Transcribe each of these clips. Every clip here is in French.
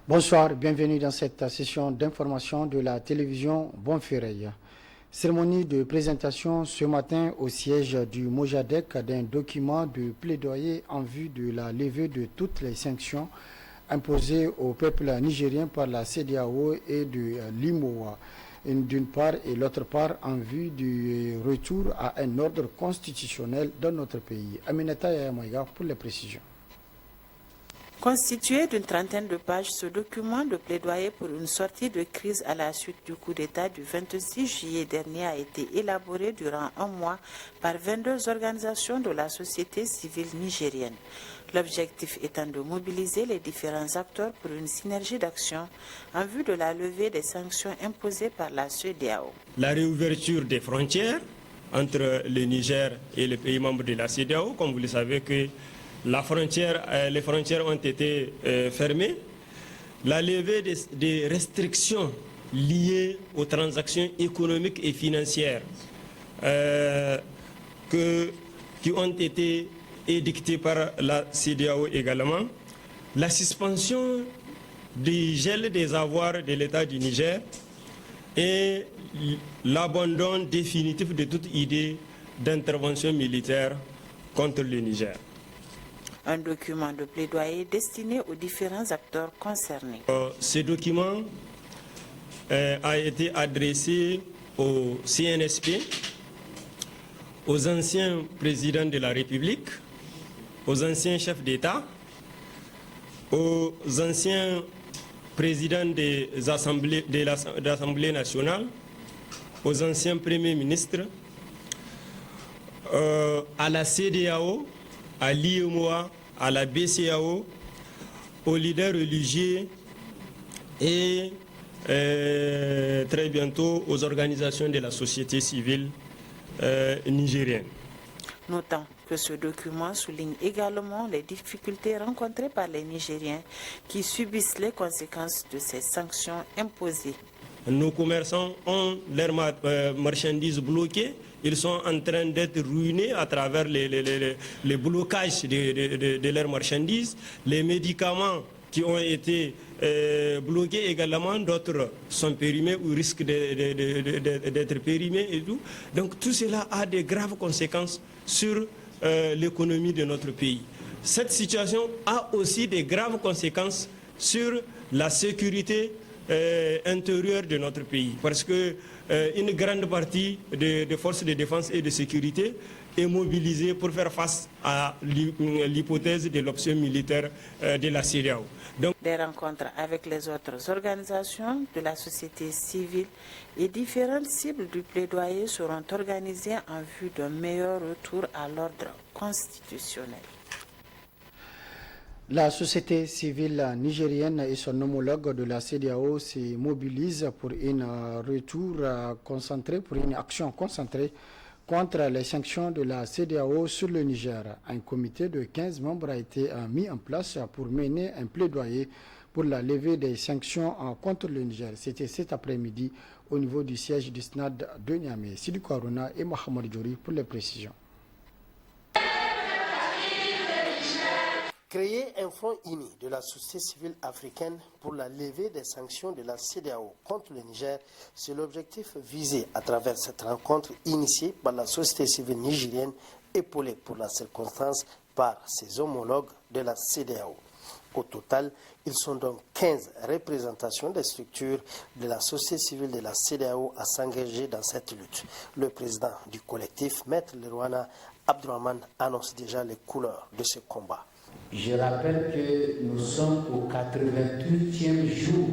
Bonsoir, bienvenue dans cette session d'information de la télévision Bonferrey. Cérémonie de présentation ce matin au siège du Mojadec d'un document de plaidoyer en vue de la levée de toutes les sanctions imposées au peuple nigérien par la CEDEAO et de l'IMOA, d'une part, et l'autre part en vue du retour à un ordre constitutionnel dans notre pays. Aminata Yamoiga pour les précisions. Constitué d'une trentaine de pages, ce document de plaidoyer pour une sortie de crise à la suite du coup d'État du 26 juillet dernier a été élaboré durant un mois par 22 organisations de la société civile nigérienne. L'objectif étant de mobiliser les différents acteurs pour une synergie d'action en vue de la levée des sanctions imposées par la CEDEAO. La réouverture des frontières entre le Niger et les pays membres de la CEDEAO, comme vous le savez que les frontières ont été fermées. La levée des restrictions liées aux transactions économiques et financières qui ont été édictées par la CEDEAO également. La suspension du gel des avoirs de l'État du Niger et l'abandon définitif de toute idée d'intervention militaire contre le Niger. Un document de plaidoyer destiné aux différents acteurs concernés. Ce document a été adressé au CNSP, aux anciens présidents de la République, aux anciens chefs d'État, aux anciens présidents de l'Assemblée nationale, aux anciens premiers ministres, à la CEDEAO, à l'IMOA, à la BCAO, aux leaders religieux et très bientôt aux organisations de la société civile nigérienne. Notons que ce document souligne également les difficultés rencontrées par les Nigériens qui subissent les conséquences de ces sanctions imposées. Nos commerçants ont leurs marchandises bloquées. Ils sont en train d'être ruinés à travers les blocages de leurs marchandises. Les médicaments qui ont été bloqués également, d'autres sont périmés ou risquent d'être périmés et tout. Donc tout cela a de graves conséquences sur l'économie de notre pays. Cette situation a aussi de graves conséquences sur la sécurité intérieure de notre pays. Parce que une grande partie des forces de défense et de sécurité est mobilisée pour faire face à l'hypothèse de l'option militaire de la CEDEAO. Donc, des rencontres avec les autres organisations de la société civile et différentes cibles du plaidoyer seront organisées en vue d'un meilleur retour à l'ordre constitutionnel. La société civile nigérienne et son homologue de la CEDEAO se mobilisent pour pour une action concentrée contre les sanctions de la CEDEAO sur le Niger. Un comité de 15 membres a été mis en place pour mener un plaidoyer pour la levée des sanctions contre le Niger. C'était cet après-midi au niveau du siège du SNAD de Niamey. Sidi Kouarouna et Mohamed Djouri pour les précisions. Créer un front uni de la société civile africaine pour la levée des sanctions de la CEDEAO contre le Niger, c'est l'objectif visé à travers cette rencontre initiée par la société civile nigérienne, épaulée pour la circonstance par ses homologues de la CEDEAO. Au total, ils sont donc 15 représentations des structures de la société civile de la CEDEAO à s'engager dans cette lutte. Le président du collectif, Maître Lerwana Abdourahmane, annonce déjà les couleurs de ce combat. Je rappelle que nous sommes au 88e jour.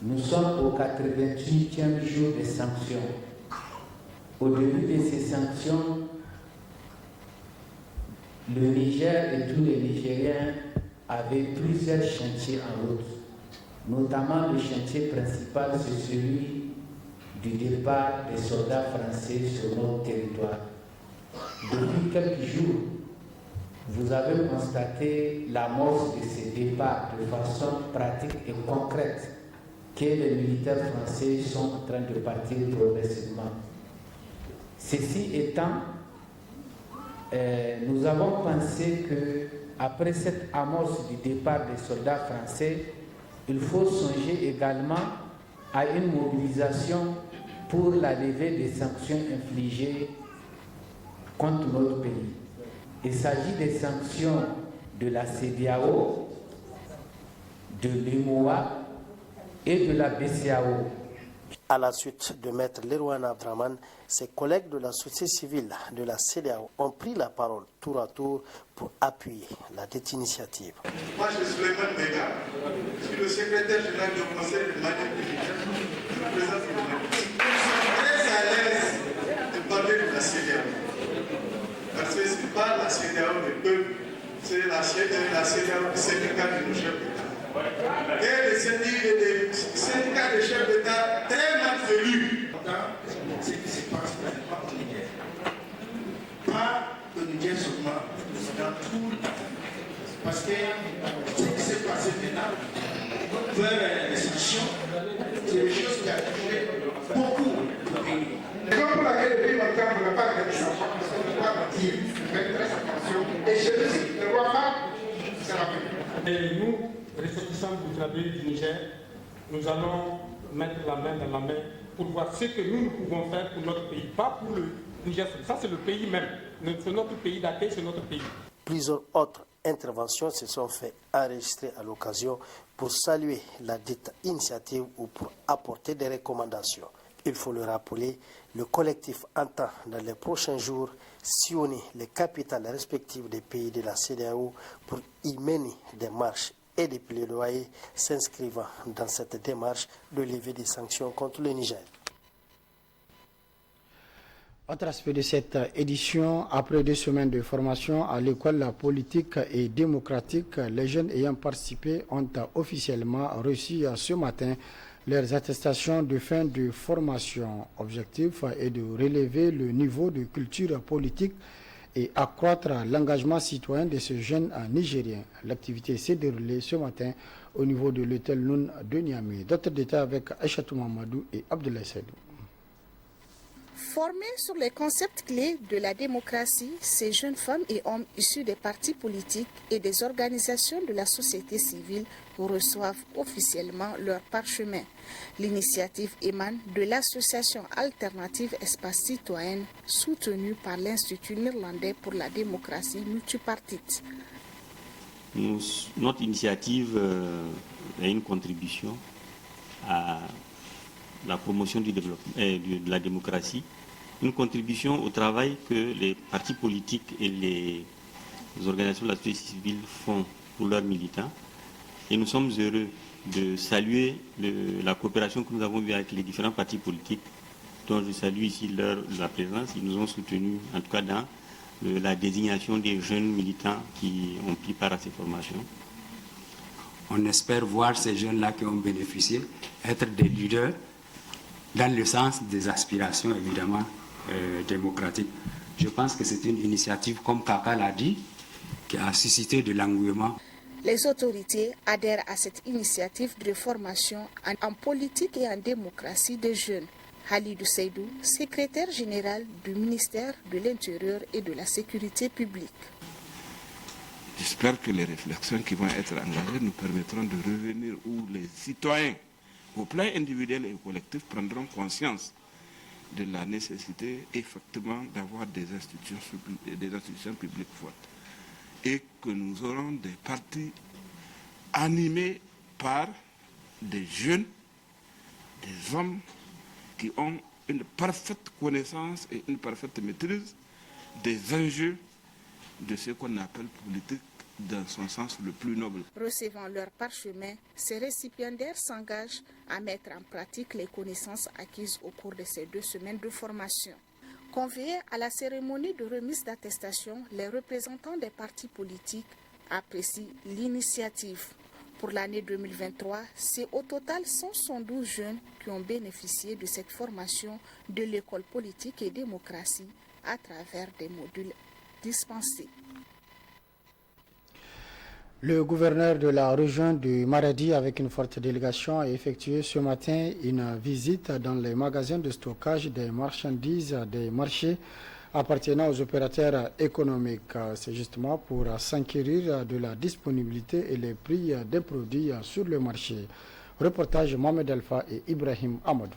Nous sommes au 88e jour des sanctions. Au début de ces sanctions, le Niger et tous les Nigériens avaient plusieurs chantiers en route. Notamment le chantier principal, c'est celui du départ des soldats français sur notre territoire. Depuis quelques jours, vous avez constaté l'amorce de ces départs de façon pratique et concrète que les militaires français sont en train de partir progressivement. Ceci étant, nous avons pensé qu'après cette amorce du départ des soldats français, il faut songer également à une mobilisation pour la levée des sanctions infligées contre notre pays. Il s'agit des sanctions de la CEDEAO, de l'UMOA et de la BCEAO. À la suite de Maître Lerouane Abdraman, ses collègues de la société civile de la CEDEAO ont pris la parole tour à tour pour appuyer la dite initiative. Moi, je suis Suleiman Bega, je suis le secrétaire général du Conseil de Mali du président de la République. Je suis très à l'aise de parler de la CEDEAO. Parce que ce n'est pas la CEDEAO des peuples, c'est la CEDEAO du syndicat de nos chefs d'État. Et les syndicats de chefs d'État très mal velus. Ce qui se passe maintenant au Niger, pas au Niger seulement, dans tout l'Afrique. Parce que ce qui s'est passé maintenant, vers les sanctions, c'est des choses qui ont touché beaucoup de pays. La raison pour laquelle le pays marocain ne veut pas faire des sanctions, parce qu'on ne doit pas dire, faire très attention. Et je le dis, ne doit pas, c'est la paix. Et nous, ressortissants du Niger, nous allons mettre la main dans la main pour voir ce que nous pouvons faire pour notre pays, pas pour le Niger. Ça, c'est le pays même. C'est notre pays d'accueil, c'est notre pays. Plusieurs autres interventions se sont fait enregistrer à l'occasion pour saluer la dite initiative ou pour apporter des recommandations. Il faut le rappeler, le collectif entend dans les prochains jours sillonner les capitales respectives des pays de la CEDEAO pour y mener des marches et des plaidoyers s'inscrivant dans cette démarche de lever des sanctions contre le Niger. Autre aspect de cette édition, après 2 semaines de formation à l'école politique et démocratique, les jeunes ayant participé ont officiellement reçu ce matin leurs attestations de fin de formation. Objectif est de relever le niveau de culture politique et accroître l'engagement citoyen de ces jeunes Nigériens. L'activité s'est déroulée ce matin au niveau de l'hôtel Noun de Niamey. D'autres détails avec Aïchatou Mamadou et Abdoulaye Saïdou. Formés sur les concepts clés de la démocratie, ces jeunes femmes et hommes issus des partis politiques et des organisations de la société civile reçoivent officiellement leur parchemin. L'initiative émane de l'association alternative Espace Citoyenne, soutenue par l'Institut néerlandais pour la démocratie multipartite. Notre initiative est une contribution à la promotion du développement, de la démocratie, une contribution au travail que les partis politiques et les organisations de la société civile font pour leurs militants. Et nous sommes heureux de saluer la coopération que nous avons eue avec les différents partis politiques, dont je salue ici la présence. Ils nous ont soutenus, en tout cas dans la désignation des jeunes militants qui ont pris part à ces formations. On espère voir ces jeunes-là qui ont bénéficié être des leaders dans le sens des aspirations, évidemment, démocratiques. Je pense que c'est une initiative, comme Kaka l'a dit, qui a suscité de l'engouement. Les autorités adhèrent à cette initiative de formation en politique et en démocratie des jeunes. Halidou Seydou, secrétaire général du ministère de l'Intérieur et de la Sécurité publique. J'espère que les réflexions qui vont être engagées nous permettront de revenir où les citoyens, au plan individuel et collectif, prendront conscience de la nécessité effectivement d'avoir des institutions publiques fortes. Et que nous aurons des partis animés par des jeunes, des hommes qui ont une parfaite connaissance et une parfaite maîtrise des enjeux de ce qu'on appelle politique dans son sens le plus noble. Recevant leur parchemin, ces récipiendaires s'engagent à mettre en pratique les connaissances acquises au cours de ces 2 semaines de formation. Conviés à la cérémonie de remise d'attestation, les représentants des partis politiques apprécient l'initiative. Pour l'année 2023, c'est au total 112 jeunes qui ont bénéficié de cette formation de l'école politique et démocratie à travers des modules dispensés. Le gouverneur de la région du Maradi, avec une forte délégation, a effectué ce matin une visite dans les magasins de stockage des marchandises des marchés appartenant aux opérateurs économiques. C'est justement pour s'enquérir de la disponibilité et les prix des produits sur le marché. Reportage Mohamed Alpha et Ibrahim Amadou.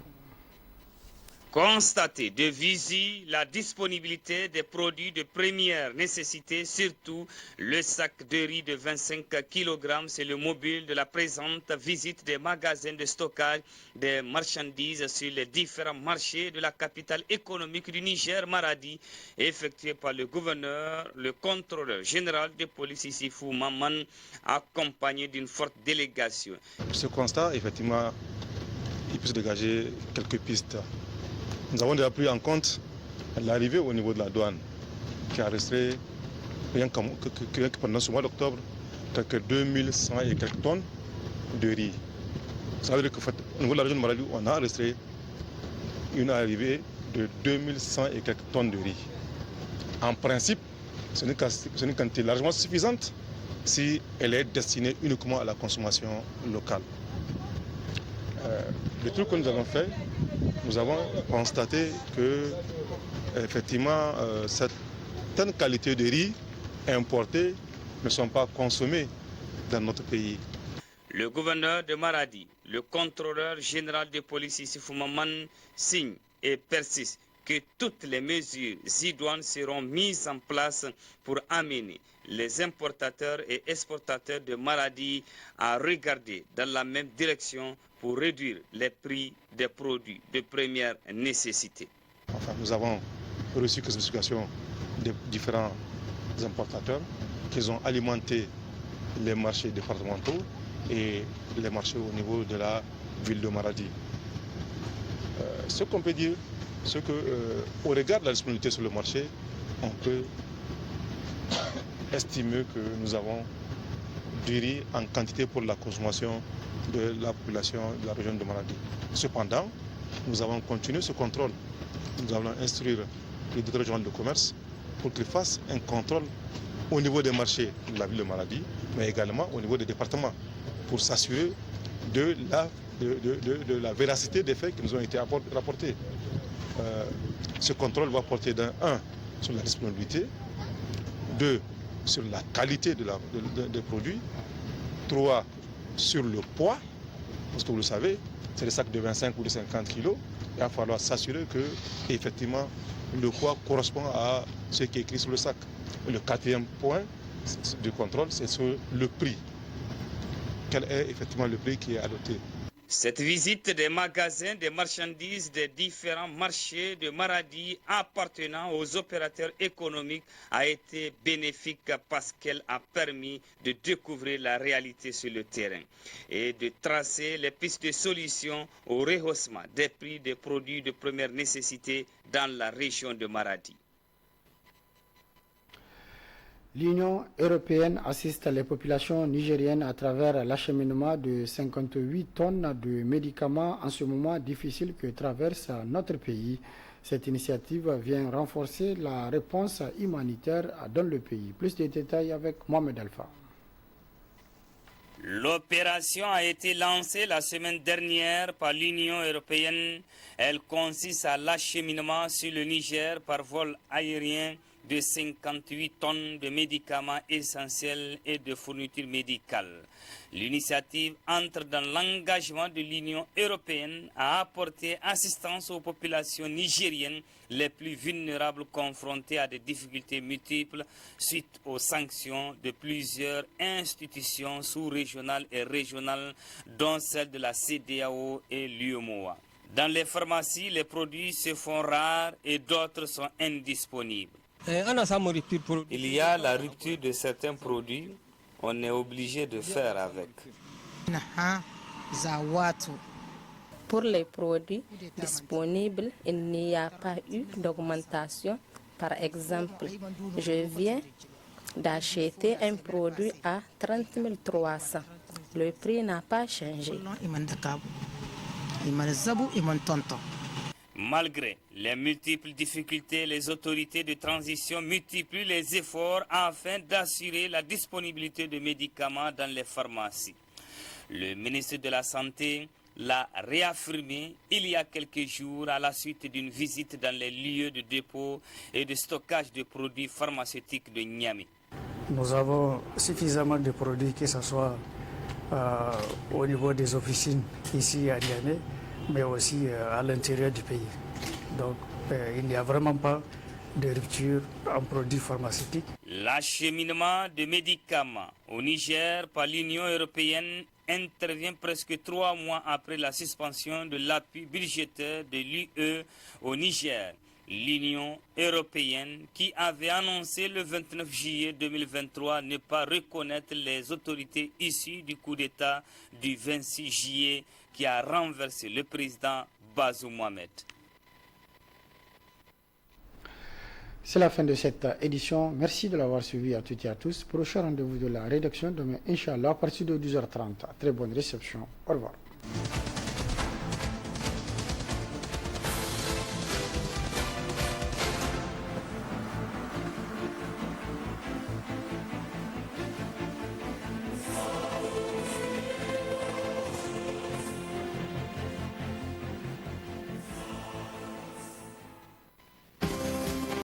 Constater de visu la disponibilité des produits de première nécessité, surtout le sac de riz de 25 kg, c'est le mobile de la présente visite des magasins de stockage des marchandises sur les différents marchés de la capitale économique du Niger, Maradi, effectuée par le gouverneur, le contrôleur général de police Issifou Maman, accompagné d'une forte délégation. Ce constat, effectivement, il peut se dégager quelques pistes. Nous avons déjà pris en compte l'arrivée au niveau de la douane, qui a resté, rien que pendant ce mois d'octobre, quelques 2100 et quelques tonnes de riz. Ça veut dire qu'au niveau de la région de Maradi, on a enregistré une arrivée de 2100 et quelques tonnes de riz. En principe, c'est une quantité largement suffisante si elle est destinée uniquement à la consommation locale. Le truc que nous avons fait, nous avons constaté que effectivement certaines qualités de riz importées ne sont pas consommées dans notre pays. Le gouverneur de Maradi, le contrôleur général de police Issifou Maman signe et persiste que toutes les mesures idoines seront mises en place pour amener les importateurs et exportateurs de Maradi à regarder dans la même direction pour réduire les prix des produits de première nécessité. Enfin, nous avons reçu quelques explications des différents importateurs qui ont alimenté les marchés départementaux et les marchés au niveau de la ville de Maradi. Ce qu'on peut dire, c'est qu'au regard de la disponibilité sur le marché, on peut estimer que nous avons du riz en quantité pour la consommation de la population de la région de Maradi. Cependant, nous avons continué ce contrôle. Nous allons instruire le directeur régional de commerce pour qu'il fasse un contrôle au niveau des marchés de la ville de Maradi, mais également au niveau des départements, pour s'assurer de la véracité des faits qui nous ont été rapportés. Ce contrôle va porter d'un 1 sur la disponibilité, 2 sur la qualité des produits, 3 sur le poids, parce que vous le savez, c'est des sacs de 25 ou de 50 kg. Il va falloir s'assurer que effectivement le poids correspond à ce qui est écrit sur le sac. Et le 4e point du contrôle, c'est sur le prix. Quel est effectivement le prix qui est adopté? Cette visite des magasins de marchandises des différents marchés de Maradi appartenant aux opérateurs économiques a été bénéfique parce qu'elle a permis de découvrir la réalité sur le terrain et de tracer les pistes de solutions au rehaussement des prix des produits de première nécessité dans la région de Maradi. L'Union européenne assiste les populations nigériennes à travers l'acheminement de 58 tonnes de médicaments en ce moment difficile que traverse notre pays. Cette initiative vient renforcer la réponse humanitaire dans le pays. Plus de détails avec Mohamed Alpha. L'opération a été lancée la semaine dernière par l'Union européenne. Elle consiste à l'acheminement sur le Niger par vol aérien de 58 tonnes de médicaments essentiels et de fournitures médicales. L'initiative entre dans l'engagement de l'Union européenne à apporter assistance aux populations nigériennes les plus vulnérables confrontées à des difficultés multiples suite aux sanctions de plusieurs institutions sous-régionales et régionales, dont celles de la CEDEAO et l'UEMOA. Dans les pharmacies, les produits se font rares et d'autres sont indisponibles. Il y a la rupture de certains produits, on est obligé de faire avec. Pour les produits disponibles, il n'y a pas eu d'augmentation. Par exemple, je viens d'acheter un produit à 30 300. Le prix n'a pas changé. Malgré les multiples difficultés, les autorités de transition multiplient les efforts afin d'assurer la disponibilité de médicaments dans les pharmacies. Le ministre de la Santé, l'a réaffirmé il y a quelques jours à la suite d'une visite dans les lieux de dépôt et de stockage de produits pharmaceutiques de Niamey. Nous avons suffisamment de produits, que ce soit au niveau des officines ici à Niamey, mais aussi à l'intérieur du pays. Donc il n'y a vraiment pas de rupture en produits pharmaceutiques. L'acheminement de médicaments au Niger par l'Union européenne intervient presque 3 mois après la suspension de l'appui budgétaire de l'UE au Niger. L'Union européenne, qui avait annoncé le 29 juillet 2023 ne pas reconnaître les autorités issues du coup d'État du 26 juillet qui a renversé le président Bazoum Mohamed. C'est la fin de cette édition. Merci de l'avoir suivi à toutes et à tous. Prochain rendez-vous de la rédaction demain, Inch'Allah, à partir de 12h30. Très bonne réception. Au revoir.